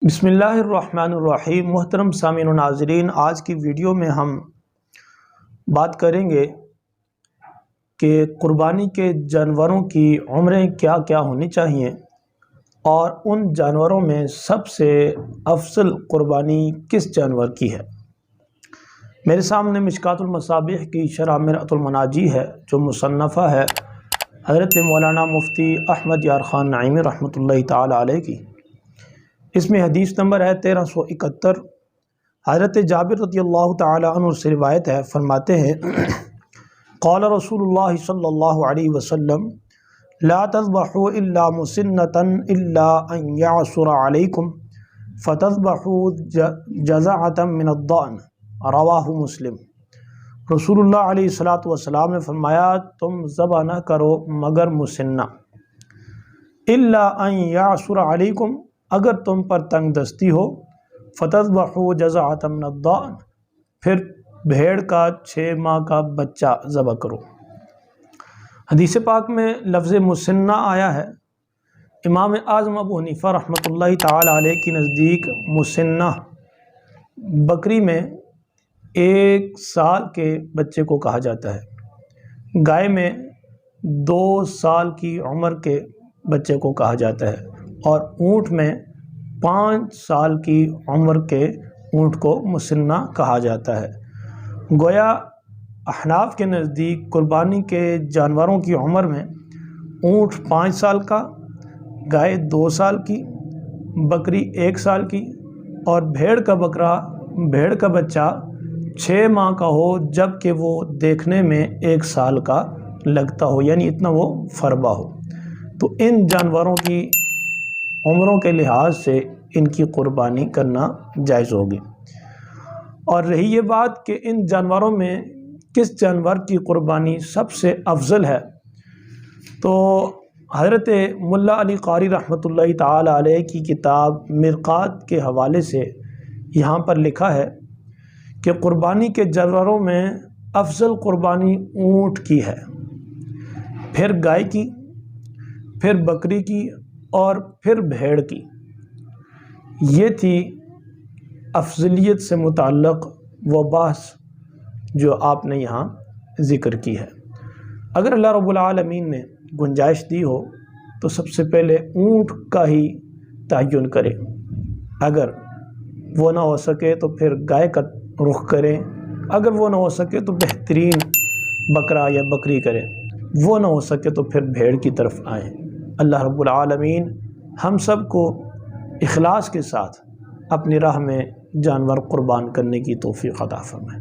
بسم اللہ الرحمن الرحیم۔ محترم سامعین و ناظرین، آج کی ویڈیو میں ہم بات کریں گے کہ قربانی کے جانوروں کی عمریں کیا کیا ہونی چاہیے اور ان جانوروں میں سب سے افضل قربانی کس جانور کی ہے۔ میرے سامنے مشکات المصابیح کی شرح مرعۃ المناجی ہے جو مصنفہ ہے حضرت مولانا مفتی احمد یار خان نعیمی رحمۃ اللہ تعالی علیہ کی۔ اس میں حدیث نمبر ہے 1371۔ حضرت جابر رضی اللہ تعالی عنہ سے روایت ہے، فرماتے ہیں قال رسول اللہ صلی اللہ علیہ وسلم لا تذبحوا الا مسنۃ الا ان يعثر علیکم فتذبحوا جزعۃ من الضأن، رواہ مسلم۔ رسول اللہ علیہ السلام نے فرمایا تم ذبح نہ کرو مگر مسنہ، الا ان يعثر علیکم، اگر تم پر تنگ دستی ہو، فتذبحوا جزعۃ من الضأن، پھر بھیڑ کا 6 ماہ کا بچہ ذبح کرو۔ حدیث پاک میں لفظ مسنہ آیا ہے۔ امام اعظم ابو حنیفہ رحمۃ اللہ تعالی علیہ کی نزدیک مسنہ بکری میں 1 سال کے بچے کو کہا جاتا ہے، گائے میں 2 سال کی عمر کے بچے کو کہا جاتا ہے، اور اونٹ میں 5 سال کی عمر کے اونٹ کو مسنہ کہا جاتا ہے۔ گویا احناف کے نزدیک قربانی کے جانوروں کی عمر میں اونٹ 5 سال کا، گائے 2 سال کی، بکری 1 سال کی، اور بھیڑ کا بچہ 6 ماہ کا ہو جب کہ وہ دیکھنے میں 1 سال کا لگتا ہو، یعنی اتنا وہ فربا ہو۔ تو ان جانوروں کی عمروں کے لحاظ سے ان کی قربانی کرنا جائز ہوگی۔ اور رہی یہ بات کہ ان جانوروں میں کس جانور کی قربانی سب سے افضل ہے، تو حضرت ملا علی قاری رحمۃ اللہ تعالی علیہ کی کتاب مرقات کے حوالے سے یہاں پر لکھا ہے کہ قربانی کے جانوروں میں افضل قربانی اونٹ کی ہے، پھر گائے کی، پھر بکری کی، اور پھر بھیڑ کی۔ یہ تھی افضلیت سے متعلق وہ بحث جو آپ نے یہاں ذکر کی ہے۔ اگر اللہ رب العالمین نے گنجائش دی ہو تو سب سے پہلے اونٹ کا ہی تعین کریں، اگر وہ نہ ہو سکے تو پھر گائے کا رخ کریں، اگر وہ نہ ہو سکے تو بہترین بکرا یا بکری کریں، وہ نہ ہو سکے تو پھر بھیڑ کی طرف آئیں۔ اللہ رب العالمین ہم سب کو اخلاص کے ساتھ اپنی راہ میں جانور قربان کرنے کی توفیق عطا فرمائے۔